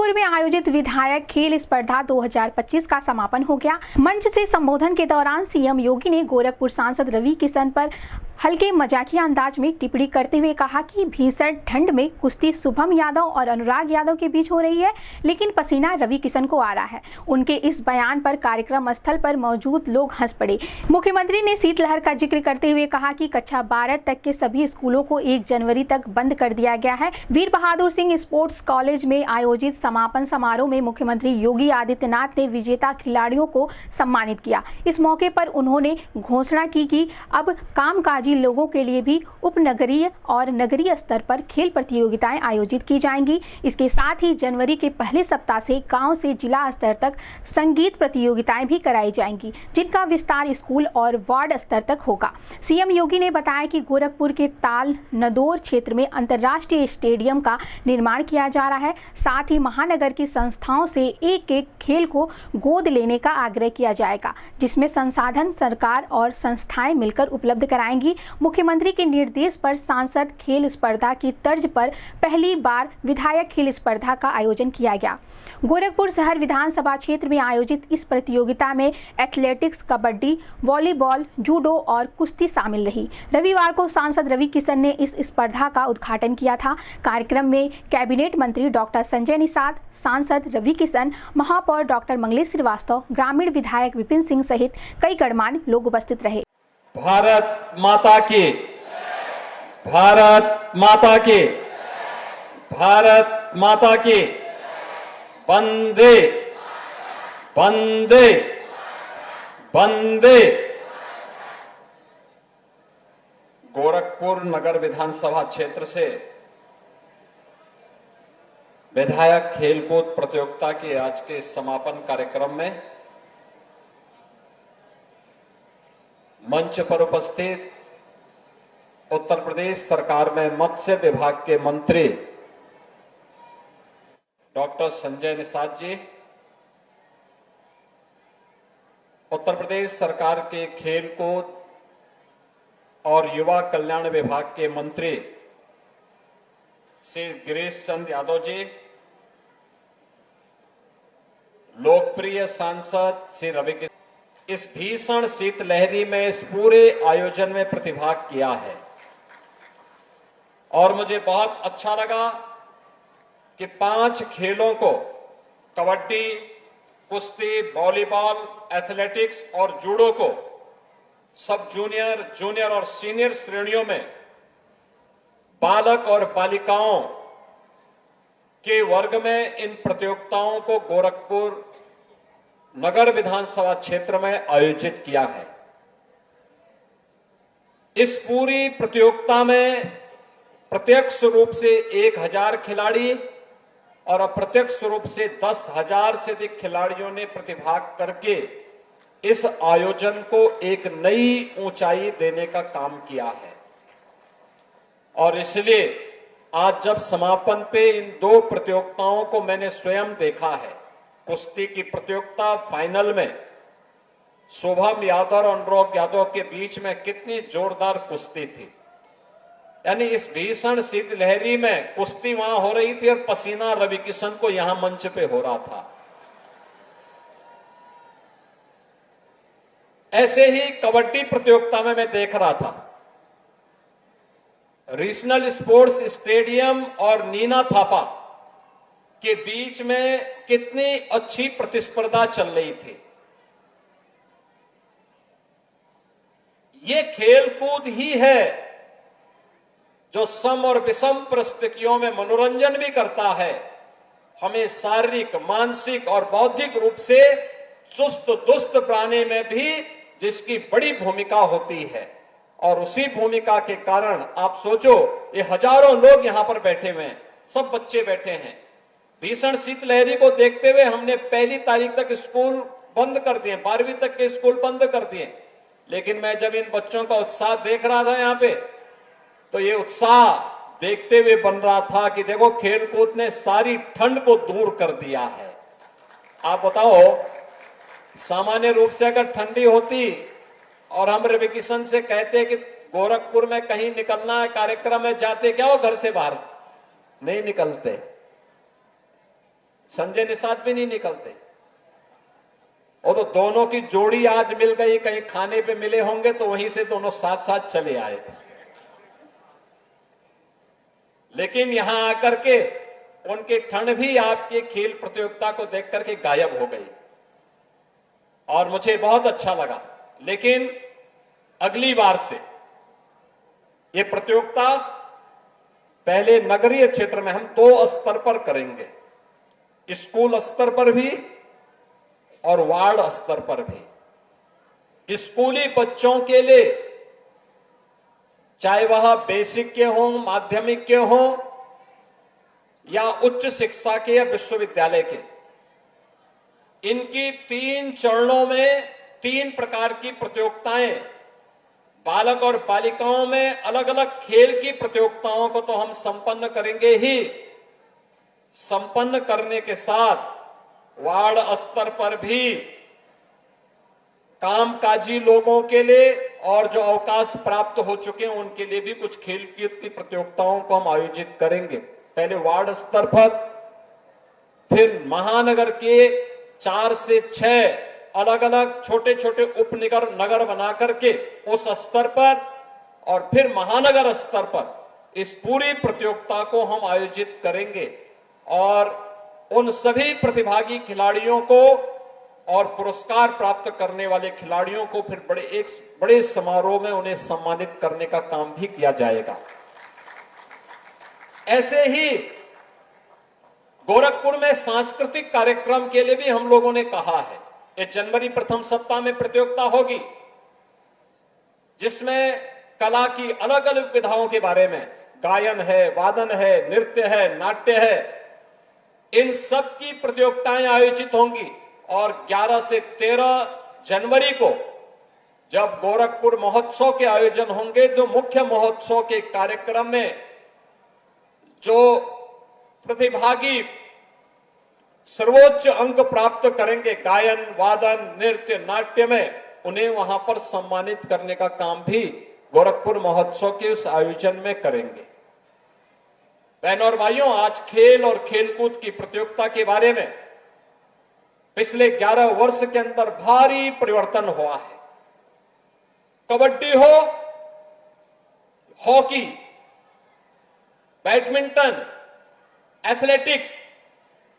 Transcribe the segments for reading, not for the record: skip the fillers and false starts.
गोरखपुर में आयोजित विधायक खेल स्पर्धा 2025 का समापन हो गया। मंच से संबोधन के दौरान सीएम योगी ने गोरखपुर सांसद रवि किशन पर हल्के मजाकिया अंदाज में टिप्पणी करते हुए कहा कि भीषण ठंड में कुश्ती शुभम यादव और अनुराग यादव के बीच हो रही है, लेकिन पसीना रवि किशन को आ रहा है। उनके इस बयान पर कार्यक्रम स्थल पर मौजूद लोग हंस पड़े। मुख्यमंत्री ने शीतलहर का जिक्र करते हुए कहा कि कक्षा 12 तक के सभी स्कूलों को 1 जनवरी तक बंद कर दिया गया है। वीर बहादुर सिंह स्पोर्ट्स कॉलेज में आयोजित समापन समारोह में मुख्यमंत्री योगी आदित्यनाथ ने विजेता खिलाड़ियों को सम्मानित किया। इस मौके पर उन्होंने घोषणा की कि अब कामकाजी लोगों के लिए भी उपनगरीय और नगरीय स्तर पर खेल प्रतियोगिताएं आयोजित की जाएंगी। इसके साथ ही जनवरी के पहले सप्ताह से गांव से जिला स्तर तक संगीत प्रतियोगिताएं भी कराई जाएंगी, जिनका विस्तार स्कूल और वार्ड स्तर तक होगा। सीएम योगी ने बताया कि गोरखपुर के ताल नदौर क्षेत्र में अंतर्राष्ट्रीय स्टेडियम का निर्माण किया जा रहा है। साथ ही महानगर की संस्थाओं से एक खेल को गोद लेने का आग्रह किया जाएगा, जिसमें संसाधन सरकार और संस्थाएं मिलकर उपलब्ध कराएंगी। मुख्यमंत्री के निर्देश पर सांसद खेल स्पर्धा की तर्ज पर पहली बार विधायक खेल स्पर्धा का आयोजन किया गया। गोरखपुर शहर विधानसभा क्षेत्र में आयोजित इस प्रतियोगिता में एथलेटिक्स, कबड्डी, वॉलीबॉल, जूडो और कुश्ती शामिल रही। रविवार को सांसद रवि किशन ने इस स्पर्धा का उद्घाटन किया था। कार्यक्रम में कैबिनेट मंत्री डॉक्टर संजय निषाद, सांसद रवि किशन, महापौर डॉक्टर मंगलेश श्रीवास्तव, ग्रामीण विधायक विपिन सिंह सहित कई गणमान्य लोग उपस्थित रहे। भारत माता की, भारत माता की, भारत माता की, वंदे वंदे वंदे। गोरखपुर नगर विधानसभा क्षेत्र से विधायक खेलकूद प्रतियोगिता के आज के समापन कार्यक्रम में मंच पर उपस्थित उत्तर प्रदेश सरकार में मत्स्य विभाग के मंत्री डॉक्टर संजय निषाद जी, उत्तर प्रदेश सरकार के खेलकूद और युवा कल्याण विभाग के मंत्री श्री गिरीश चंद्र यादव जी, लोकप्रिय सांसद श्री रवि किशन, इस भीषण शीतलहरी में इस पूरे आयोजन में प्रतिभाग किया है। और मुझे बहुत अच्छा लगा कि 5 खेलों को कबड्डी, कुश्ती, वॉलीबॉल, एथलेटिक्स और जूडो को सब जूनियर और सीनियर श्रेणियों में बालक और बालिकाओं के वर्ग में इन प्रतियोगिताओं को गोरखपुर नगर विधानसभा क्षेत्र में आयोजित किया है। इस पूरी प्रतियोगिता में प्रत्यक्ष रूप से 1000 खिलाड़ी और अप्रत्यक्ष रूप से 10,000 से अधिक खिलाड़ियों ने प्रतिभाग करके इस आयोजन को एक नई ऊंचाई देने का काम किया है। और इसलिए आज जब समापन पे इन 2 प्रतियोगिताओं को मैंने स्वयं देखा है, कुश्ती की प्रतियोगिता फाइनल में शुभम यादव और अनुराग यादव के बीच में कितनी जोरदार कुश्ती थी। यानी इस भीषण शीतलहरी में कुश्ती वहां हो रही थी और पसीना रवि किशन को यहां मंच पे हो रहा था। ऐसे ही कबड्डी प्रतियोगिता में मैं देख रहा था, रीजनल स्पोर्ट्स स्टेडियम और नीना थापा के बीच में कितनी अच्छी प्रतिस्पर्धा चल रही थी। ये खेलकूद ही है जो सम और विषम परिस्थितियों में मनोरंजन भी करता है, हमें शारीरिक, मानसिक और बौद्धिक रूप से चुस्त दुरुस्त बनाने में भी जिसकी बड़ी भूमिका होती है। और उसी भूमिका के कारण आप सोचो, ये हजारों लोग यहां पर बैठे हुए हैं, सब बच्चे बैठे हैं। भीषण शीतलहरी को देखते हुए हमने 1 तारीख तक स्कूल बंद कर दिए, 12वीं तक के स्कूल बंद कर दिए। लेकिन मैं जब इन बच्चों का उत्साह देख रहा था यहाँ पे, तो ये उत्साह देखते हुए बन रहा था कि देखो खेलकूद ने सारी ठंड को दूर कर दिया है। आप बताओ, सामान्य रूप से अगर ठंडी होती और हम रवि किशन से कहते कि गोरखपुर में कहीं निकलना है, कार्यक्रम में जाते क्या हो घर से बाहर? नहीं निकलते। संजय निषाद भी नहीं निकलते। वो तो दोनों की जोड़ी आज मिल गई, कहीं खाने पे मिले होंगे तो वहीं से दोनों साथ साथ चले आए थे। लेकिन यहां आकर के उनकी ठंड भी आपके खेल प्रतियोगिता को देख करके गायब हो गई और मुझे बहुत अच्छा लगा। लेकिन अगली बार से ये प्रतियोगिता पहले नगरीय क्षेत्र में हम 2 स्तर पर करेंगे, स्कूल स्तर पर भी और वार्ड स्तर पर भी। स्कूली बच्चों के लिए, चाहे वह बेसिक के हों, माध्यमिक के हों या उच्च शिक्षा के या विश्वविद्यालय के, इनकी 3 चरणों में 3 प्रकार की प्रतियोगिताएं, बालक और बालिकाओं में अलग अलग खेल की प्रतियोगिताओं को तो हम संपन्न करेंगे ही, संपन्न करने के साथ वार्ड स्तर पर भी कामकाजी लोगों के लिए और जो अवकाश प्राप्त हो चुके हैं उनके लिए भी कुछ खेल की प्रतियोगिताओं को हम आयोजित करेंगे। पहले वार्ड स्तर पर, फिर महानगर के 4 से 6 अलग अलग छोटे छोटे उपनगर नगर बना करके उस स्तर पर, और फिर महानगर स्तर पर इस पूरी प्रतियोगिता को हम आयोजित करेंगे। और उन सभी प्रतिभागी खिलाड़ियों को और पुरस्कार प्राप्त करने वाले खिलाड़ियों को फिर बड़े समारोह में उन्हें सम्मानित करने का काम भी किया जाएगा। ऐसे ही गोरखपुर में सांस्कृतिक कार्यक्रम के लिए भी हम लोगों ने कहा है, ये जनवरी प्रथम सप्ताह में प्रतियोगिता होगी जिसमें कला की अलग अलग विधाओं के बारे में, गायन है, वादन है, नृत्य है, नाट्य है, इन सब की प्रतियोगिताएं आयोजित होंगी। और 11 से 13 जनवरी को जब गोरखपुर महोत्सव के आयोजन होंगे, तो मुख्य महोत्सव के कार्यक्रम में जो प्रतिभागी सर्वोच्च अंक प्राप्त करेंगे गायन, वादन, नृत्य, नाट्य में, उन्हें वहां पर सम्मानित करने का काम भी गोरखपुर महोत्सव के उस आयोजन में करेंगे। बहनों और भाइयों, आज खेल और खेलकूद की प्रतियोगिता के बारे में पिछले 11 वर्ष के अंदर भारी परिवर्तन हुआ है। कबड्डी हो, हॉकी, बैडमिंटन, एथलेटिक्स,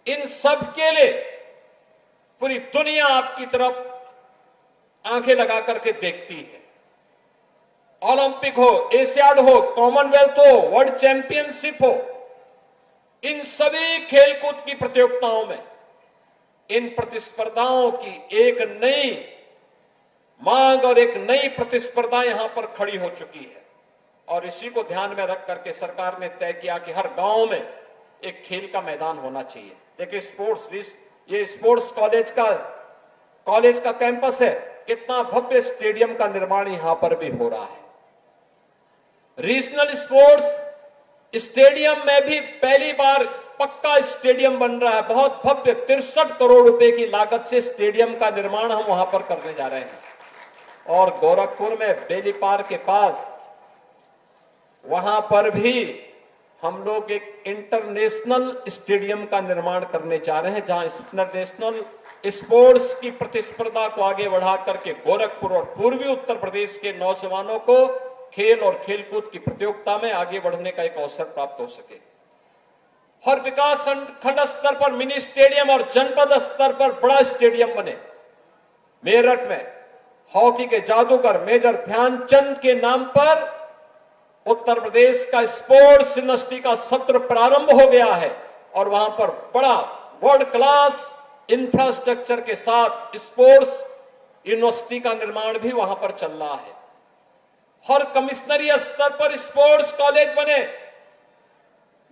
इन सब के लिए पूरी दुनिया आपकी तरफ आंखें लगा करके देखती है। ओलंपिक हो, एशियाड हो, कॉमनवेल्थ हो, वर्ल्ड चैंपियनशिप हो, इन सभी खेलकूद की प्रतियोगिताओं में इन प्रतिस्पर्धाओं की एक नई मांग और एक नई प्रतिस्पर्धा यहां पर खड़ी हो चुकी है। और इसी को ध्यान में रख करके सरकार ने तय किया कि हर गांव में एक खेल का मैदान होना चाहिए। देखिए, ये स्पोर्ट्स कॉलेज का कैंपस है, कितना भव्य स्टेडियम का निर्माण यहां पर भी हो रहा है। रीजनल स्पोर्ट्स स्टेडियम में भी पहली बार पक्का स्टेडियम बन रहा है, बहुत भव्य 63 करोड़ रुपए की लागत से स्टेडियम का निर्माण हम वहां पर करने जा रहे हैं। और गोरखपुर में बेलीपार के पास वहां पर भी हम लोग एक इंटरनेशनल स्टेडियम का निर्माण करने जा रहे हैं, जहां इंटरनेशनल स्पोर्ट्स की प्रतिस्पर्धा को आगे बढ़ा करके गोरखपुर और पूर्वी उत्तर प्रदेश के नौजवानों को खेल और खेलकूद की प्रतियोगिता में आगे बढ़ने का एक अवसर प्राप्त हो सके। हर विकास खंड स्तर पर मिनी स्टेडियम और जनपद स्तर पर बड़ा स्टेडियम बने। मेरठ में हॉकी के जादूगर मेजर ध्यानचंद के नाम पर उत्तर प्रदेश का स्पोर्ट्स यूनिवर्सिटी का सत्र प्रारंभ हो गया है और वहां पर बड़ा वर्ल्ड क्लास इंफ्रास्ट्रक्चर के साथ स्पोर्ट्स यूनिवर्सिटी का निर्माण भी वहां पर चल रहा है। हर कमिश्नरी स्तर पर स्पोर्ट्स कॉलेज बने,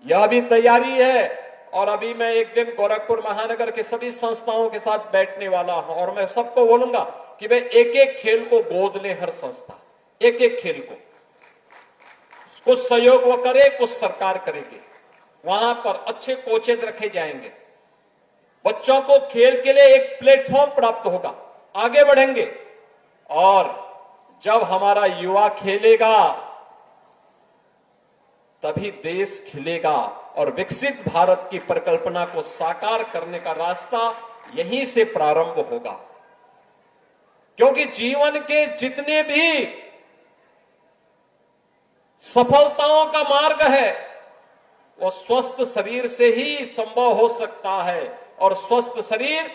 यह भी तैयारी है। और अभी मैं एक दिन गोरखपुर महानगर के सभी संस्थाओं के साथ बैठने वाला हूं और मैं सबको बोलूंगा कि वे एक एक खेल को गोद ले, हर संस्था एक एक खेल को, कुछ सहयोग वो करे, कुछ सरकार करेगी। वहां पर अच्छे कोचेज रखे जाएंगे, बच्चों को खेल के लिए एक प्लेटफॉर्म प्राप्त होगा, आगे बढ़ेंगे। और जब हमारा युवा खेलेगा तभी देश खिलेगा और विकसित भारत की परिकल्पना को साकार करने का रास्ता यहीं से प्रारंभ होगा। क्योंकि जीवन के जितने भी सफलताओं का मार्ग है वो स्वस्थ शरीर से ही संभव हो सकता है और स्वस्थ शरीर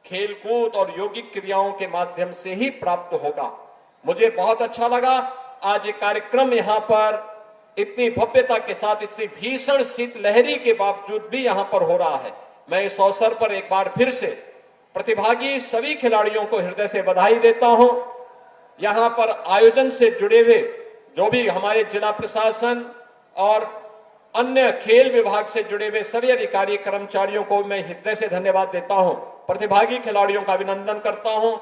खेलकूद और यौगिक क्रियाओं के माध्यम से ही प्राप्त होगा। मुझे बहुत अच्छा लगा आज ये कार्यक्रम यहां पर इतनी भव्यता के साथ, इतनी भीषण शीतलहरी के बावजूद भी यहां पर हो रहा है। मैं इस अवसर पर एक बार फिर से प्रतिभागी सभी खिलाड़ियों को हृदय से बधाई देता हूं। यहां पर आयोजन से जुड़े हुए जो भी हमारे जिला प्रशासन और अन्य खेल विभाग से जुड़े हुए सभी अधिकारी कर्मचारियों को मैं हृदय से धन्यवाद देता हूं। प्रतिभागी खिलाड़ियों का अभिनंदन करता हूं।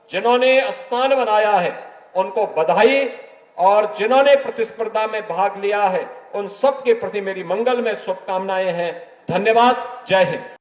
जिन्होंने स्थान बनाया है उनको बधाई और जिन्होंने प्रतिस्पर्धा में भाग लिया है उन सब के प्रति मेरी मंगलमय शुभकामनाएं हैं। धन्यवाद। जय हिंद।